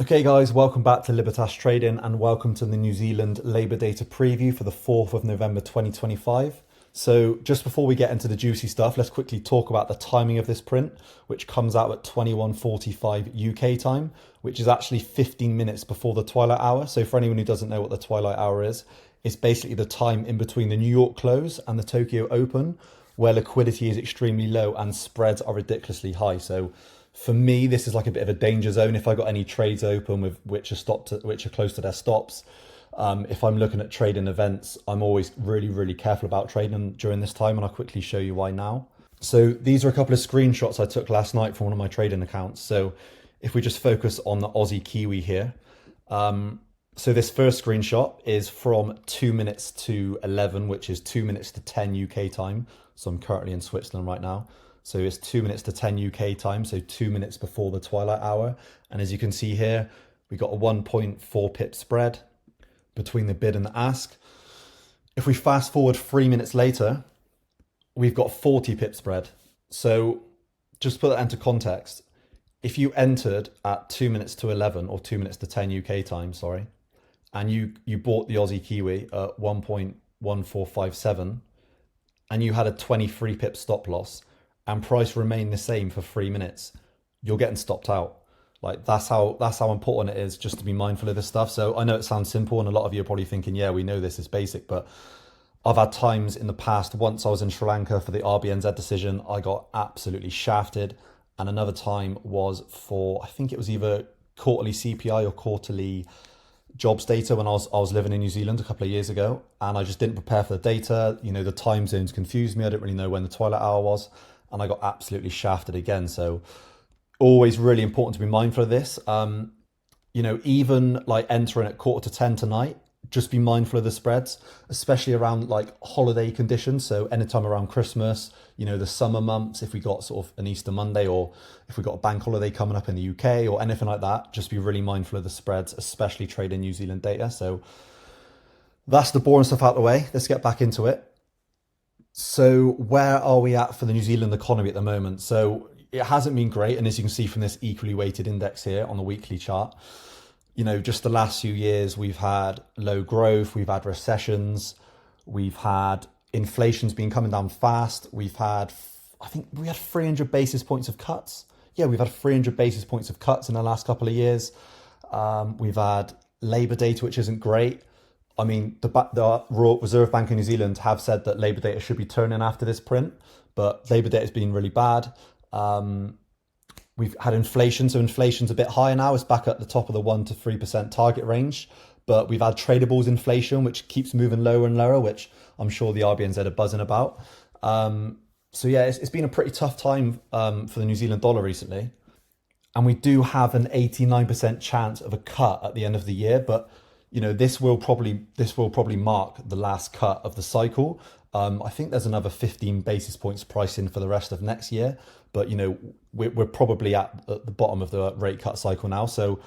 Okay guys, welcome back to Libertas Trading and welcome to the New Zealand Labour Data preview for the 4th of November 2025. So just before we get into the juicy stuff, let's quickly talk about the timing of this print, which comes out at 21:45 UK time, which is actually 15 minutes before the twilight hour. So for anyone who doesn't know what the twilight hour is, it's basically the time in between the New York close and the Tokyo Open, where liquidity is extremely low and spreads are ridiculously high. So for me, this is like a bit of a danger zone. If I got any trades open with which are close to their stops, if I'm looking at trading events, I'm always really careful about trading during this time, and I'll quickly show you why now. So these are a couple of screenshots I took last night from one of my trading accounts. So if we just focus on the Aussie Kiwi here, so this first screenshot is from 2 minutes to 11, which is 2 minutes to 10 UK time. So I'm currently in Switzerland right now. So it's 2 minutes to 10 UK time, so 2 minutes before the twilight hour. And as you can see here, we got a 1.4 pip spread between the bid and the ask. If we fast forward 3 minutes later, we've got 40 pip spread. So just put that into context. If you entered at 2 minutes to 11 or 2 minutes to 10 UK time, sorry, and you bought the Aussie Kiwi at 1.1457 and you had a 23 pip stop loss, and price remained the same for 3 minutes, you're getting stopped out. Like that's how important it is just to be mindful of this stuff. So I know it sounds simple and a lot of you are probably thinking, yeah, we know this is basic, but I've had times in the past, once I was in Sri Lanka for the RBNZ decision, I got absolutely shafted. And another time was for, I think it was either quarterly CPI or quarterly jobs data when I was living in New Zealand a couple of years ago. And I just didn't prepare for the data. You know, the time zones confused me. I didn't really know when the twilight hour was. And I got absolutely shafted again. So always really important to be mindful of this. You know, even like entering at 9:45 tonight, just be mindful of the spreads, especially around like holiday conditions. So anytime around Christmas, you know, the summer months, if we got sort of an Easter Monday or if we got a bank holiday coming up in the UK or anything like that, just be really mindful of the spreads, especially trading New Zealand data. So that's the boring stuff out the way. Let's get back into it. So where are we at for the New Zealand economy at the moment? So it hasn't been great. And as you can see from this equally weighted index here on the weekly chart, you know, just the last few years, we've had low growth, we've had recessions, we've had inflation's been coming down fast. I think we had 300 basis points of cuts. Yeah, we've had 300 basis points of cuts in the last couple of years. We've had labour data, which isn't great. I mean, the Royal Reserve Bank of New Zealand have said that labour data should be turning after this print, but labour data has been really bad. We've had inflation, so inflation's a bit higher now. It's back at the top of the 1 to 3% target range, but we've had tradables inflation, which keeps moving lower and lower, which I'm sure the RBNZ are buzzing about. So yeah, it's been a pretty tough time for the New Zealand dollar recently. And we do have an 89% chance of a cut at the end of the year, but you know, this will probably mark the last cut of the cycle. I think there's another 15 basis points priced in for the rest of next year, but you know, we're probably at the bottom of the rate cut cycle now. So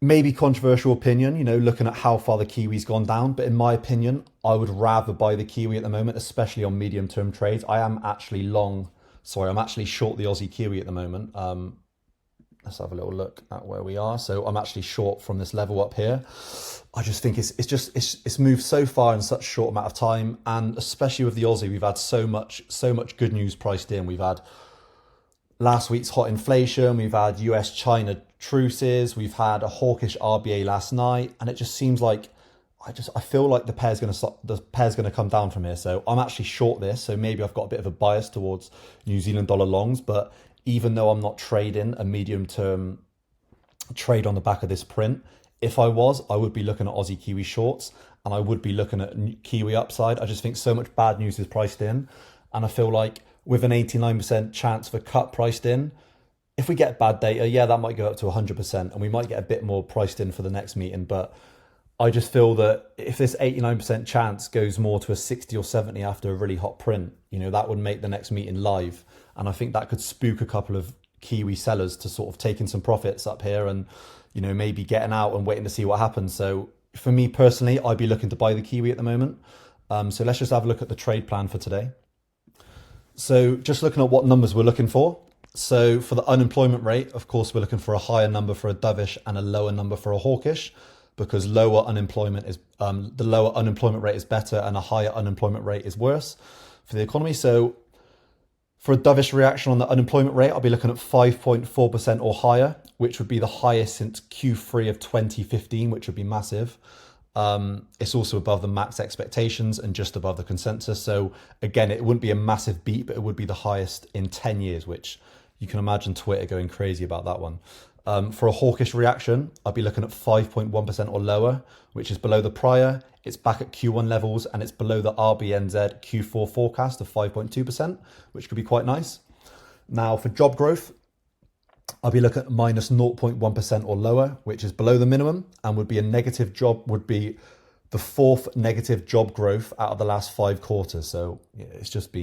maybe controversial opinion, you know, looking at how far the Kiwi's gone down, but in my opinion, I would rather buy the Kiwi at the moment, especially on medium term trades. I'm actually short the Aussie Kiwi at the moment. Let's have a little look at where we are. So I'm actually short from this level up here. I just think it's moved so far in such a short amount of time, and especially with the Aussie, we've had so much good news priced in. We've had last week's hot inflation, we've had US-China truces, we've had a hawkish RBA last night, and it just seems like I feel like the pair's going to come down from here. So I'm actually short this. So maybe I've got a bit of a bias towards New Zealand dollar longs, but even though I'm not trading a medium term trade on the back of this print, if I was, I would be looking at Aussie Kiwi shorts and I would be looking at Kiwi upside. I just think so much bad news is priced in. And I feel like with an 89% chance for cut priced in, if we get bad data, yeah, that might go up to 100% and we might get a bit more priced in for the next meeting. But I just feel that if this 89% chance goes more to a 60 or 70 after a really hot print, you know, that would make the next meeting live. And I think that could spook a couple of Kiwi sellers to sort of taking some profits up here and, you know, maybe getting out and waiting to see what happens. So for me personally, I'd be looking to buy the Kiwi at the moment. So let's just have a look at the trade plan for today. So just looking at what numbers we're looking for. So for the unemployment rate, of course, we're looking for a higher number for a dovish and a lower number for a hawkish, because the lower unemployment rate is better and a higher unemployment rate is worse for the economy. So for a dovish reaction on the unemployment rate, I'll be looking at 5.4% or higher, which would be the highest since Q3 of 2015, which would be massive. It's also above the max expectations and just above the consensus. So again, it wouldn't be a massive beat, but it would be the highest in 10 years, which you can imagine Twitter going crazy about that one. For a hawkish reaction, I'd be looking at 5.1% or lower, which is below the prior. It's back at Q1 levels and it's below the RBNZ Q4 forecast of 5.2%, which could be quite nice. Now for job growth, I'll be looking at minus 0.1% or lower, which is below the minimum and would be the fourth negative job growth out of the last 5 quarters. So yeah, it's just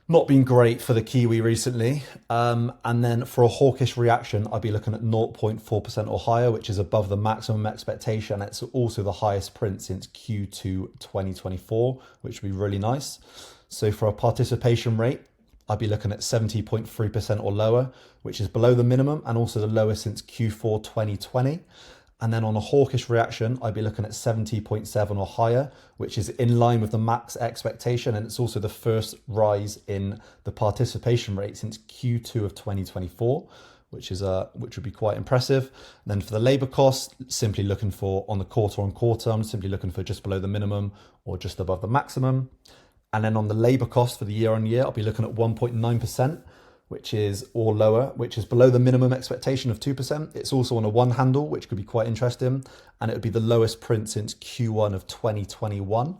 not been great for the Kiwi recently. And then for a hawkish reaction, I'd be looking at 0.4% or higher, which is above the maximum expectation. It's also the highest print since Q2 2024, which would be really nice. So for a participation rate, I'd be looking at 70.3% or lower, which is below the minimum and also the lowest since Q4 2020. And then on a hawkish reaction, I'd be looking at 70.7 or higher, which is in line with the max expectation. And it's also the first rise in the participation rate since Q2 of 2024, which would be quite impressive. And then for the labor cost, simply looking for on the quarter on quarter, I'm simply looking for just below the minimum or just above the maximum. And then on the labor cost for the year on year, I'll be looking at 1.9%. which is or lower, which is below the minimum expectation of 2%. It's also on a one handle, which could be quite interesting. And it would be the lowest print since Q1 of 2021.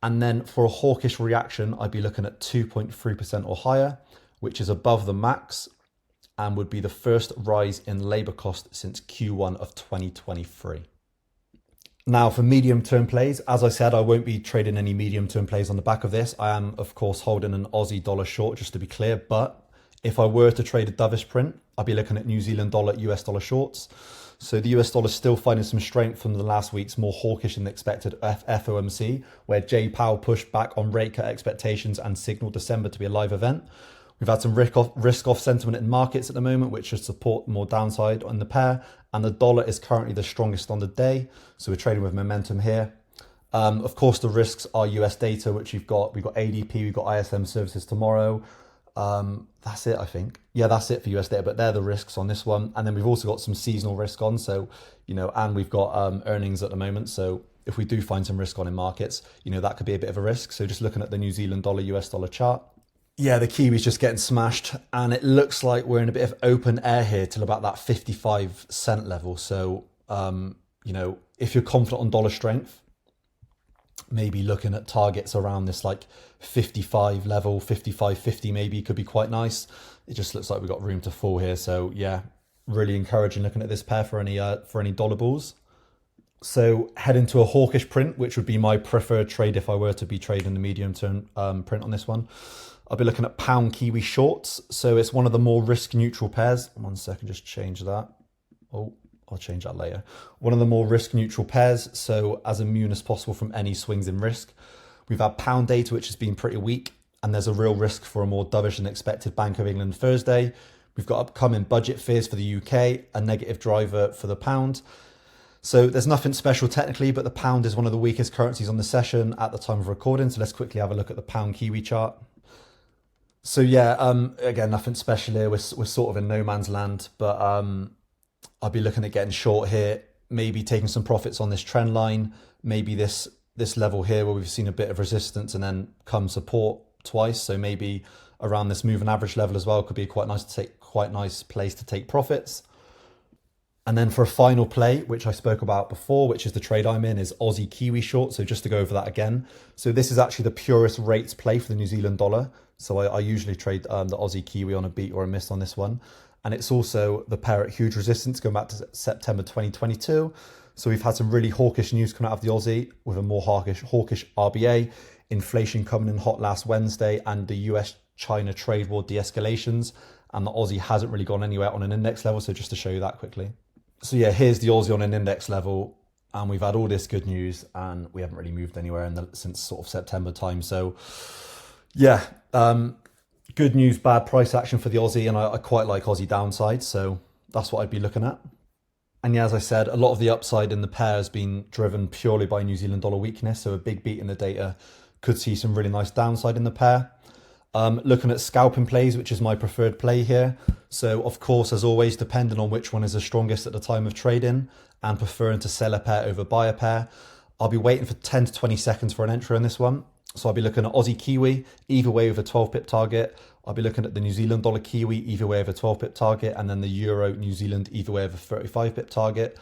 And then for a hawkish reaction, I'd be looking at 2.3% or higher, which is above the max and would be the first rise in labor cost since Q1 of 2023. Now for medium-term plays, as I said, I won't be trading any medium-term plays on the back of this. I am, of course, holding an Aussie dollar short, just to be clear, but if I were to trade a dovish print, I'd be looking at New Zealand dollar, US dollar shorts. So the US dollar is still finding some strength from the last week's more hawkish than expected FOMC, where Jay Powell pushed back on rate cut expectations and signaled December to be a live event. We've had some risk-off sentiment in markets at the moment, which should support more downside on the pair. And the dollar is currently the strongest on the day. So we're trading with momentum here. Of course, the risks are US data, which we've got ADP, we've got ISM services tomorrow. That's it, I think. Yeah, that's it for US data, but they're the risks on this one. And then we've also got some seasonal risk on. So, and we've got earnings at the moment. So if we do find some risk on in markets, that could be a bit of a risk. So just looking at the New Zealand dollar, US dollar chart. Yeah, the Kiwi's just getting smashed and it looks like we're in a bit of open air here till about that 55 cent level. So, if you're confident on dollar strength, maybe looking at targets around this like 55 level, 55.50 maybe could be quite nice. It just looks like we've got room to fall here. So yeah, really encouraging looking at this pair for any dollar bulls. So head into a hawkish print, which would be my preferred trade if I were to be trading the medium term print on this one. I'll be looking at pound Kiwi shorts. So it's one of the more risk neutral pairs. 1 second, just change that. Oh, I'll change that later. One of the more risk neutral pairs. So as immune as possible from any swings in risk. We've had pound data, which has been pretty weak. And there's a real risk for a more dovish than expected Bank of England Thursday. We've got upcoming budget fears for the UK, a negative driver for the pound. So there's nothing special technically, but the pound is one of the weakest currencies on the session at the time of recording. So let's quickly have a look at the pound Kiwi chart. So yeah, again, nothing special here. We're sort of in no man's land, but I'll be looking at getting short here, maybe taking some profits on this trend line, maybe this level here where we've seen a bit of resistance and then come support twice. So maybe around this moving average level as well could be quite nice place to take profits. And then for a final play, which I spoke about before, which is the trade I'm in, is Aussie Kiwi short. So just to go over that again. So this is actually the purest rates play for the New Zealand dollar. So I usually trade the Aussie Kiwi on a beat or a miss on this one. And it's also the pair at huge resistance going back to September 2022. So we've had some really hawkish news coming out of the Aussie with a more hawkish RBA, inflation coming in hot last Wednesday, and the US-China trade war de-escalations. And the Aussie hasn't really gone anywhere on an index level. So just to show you that quickly. So yeah, here's the Aussie on an index level, and we've had all this good news, and we haven't really moved anywhere since sort of September time. So yeah, good news, bad price action for the Aussie, and I quite like Aussie downside, so that's what I'd be looking at. And yeah, as I said, a lot of the upside in the pair has been driven purely by New Zealand dollar weakness, so a big beat in the data could see some really nice downside in the pair. Looking at scalping plays, which is my preferred play here. So of course, as always, depending on which one is the strongest at the time of trading and preferring to sell a pair over buy a pair, I'll be waiting for 10 to 20 seconds for an entry on this one. So I'll be looking at Aussie Kiwi, either way with a 12 pip target. I'll be looking at the New Zealand dollar Kiwi, either way of a 12 pip target, and then the Euro New Zealand, either way of a 35 pip target.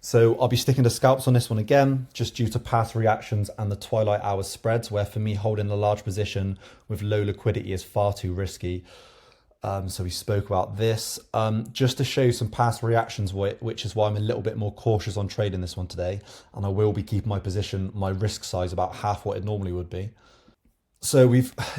So I'll be sticking to scalps on this one again, just due to past reactions and the twilight hours spreads, where for me holding a large position with low liquidity is far too risky. So we spoke about this. Just to show you some past reactions, which is why I'm a little bit more cautious on trading this one today. And I will be keeping my position, my risk size about half what it normally would be. So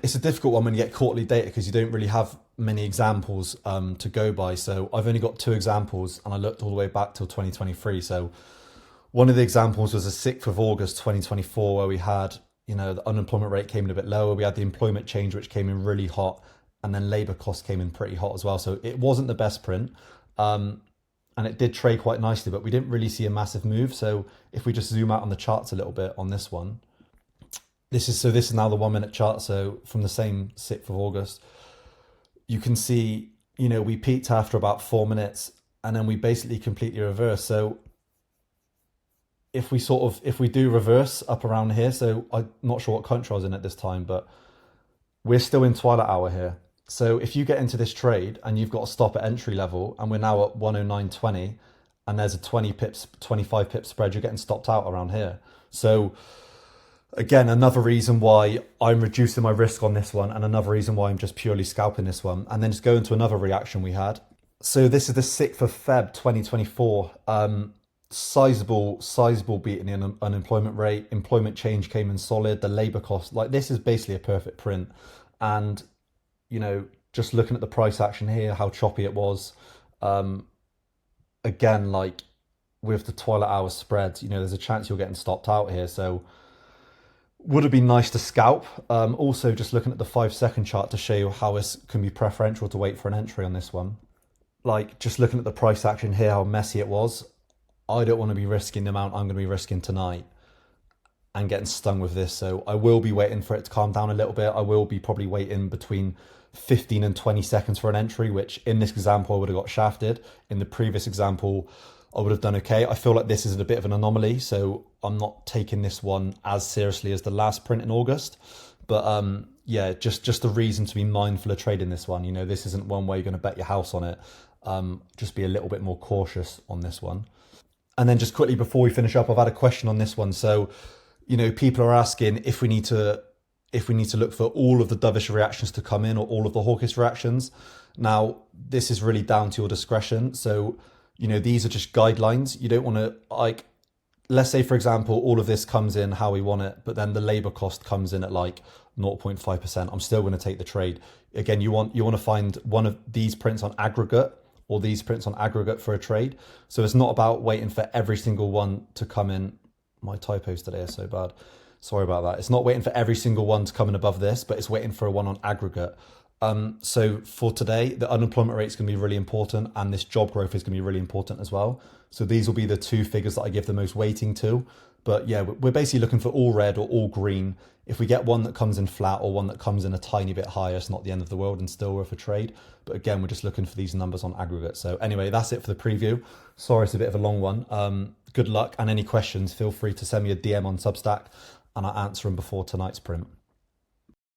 it's a difficult one when you get quarterly data because you don't really have many examples to go by. So I've only got 2 examples and I looked all the way back till 2023. So one of the examples was the 6th of August 2024, where we had, the unemployment rate came in a bit lower. We had the employment change, which came in really hot, and then labour costs came in pretty hot as well. So it wasn't the best print. And it did trade quite nicely, but we didn't really see a massive move. So if we just zoom out on the charts a little bit on this one, this is now the 1 minute chart. So from the same 6th of August, you can see, we peaked after about 4 minutes and then we basically completely reversed. So if we do reverse up around here, so I'm not sure what country I was in at this time, but we're still in twilight hour here. So if you get into this trade and you've got to stop at entry level and we're now at 109.20 and there's a 25 pip spread, you're getting stopped out around here. So again, another reason why I'm reducing my risk on this one, and another reason why I'm just purely scalping this one. And then just go into another reaction we had. So this is the 6th of Feb 2024. Sizable beat in the unemployment rate. Employment change came in solid. The labour cost, this is basically a perfect print. And, just looking at the price action here, how choppy it was. Again, with the twilight hour spreads, there's a chance you're getting stopped out here. So would have been nice to scalp. Also, just looking at the 5-second chart to show you how it can be preferential to wait for an entry on this one. Just looking at the price action here, how messy it was. I don't want to be risking the amount I'm going to be risking tonight and getting stung with this. So I will be waiting for it to calm down a little bit. I will be probably waiting between 15 and 20 seconds for an entry, which in this example, I would have got shafted. In the previous example, I would have done okay. I feel like this is a bit of an anomaly, so I'm not taking this one as seriously as the last print in August. But yeah, just the reason to be mindful of trading this one. This isn't one where you're going to bet your house on it. Just be a little bit more cautious on this one. And then just quickly before we finish up, I've had a question on this one. So, people are asking if we need to look for all of the dovish reactions to come in or all of the hawkish reactions. Now, this is really down to your discretion. So, these are just guidelines. You don't want to, let's say, for example, all of this comes in how we want it, but then the labor cost comes in at 0.5%. I'm still going to take the trade. Again, you want to find one of these prints on aggregate or these prints on aggregate for a trade. So it's not about waiting for every single one to come in. My typos today are so bad. Sorry about that. It's not waiting for every single one to come in above this, but it's waiting for a one on aggregate. So for today, the unemployment rate is going to be really important, and this job growth is going to be really important as well. So these will be the 2 figures that I give the most weighting to. But yeah, we're basically looking for all red or all green. If we get one that comes in flat or one that comes in a tiny bit higher, it's not the end of the world and still worth a trade. But again, we're just looking for these numbers on aggregate. So anyway, that's it for the preview. Sorry, it's a bit of a long one. Good luck, and any questions, feel free to send me a DM on Substack and I'll answer them before tonight's print.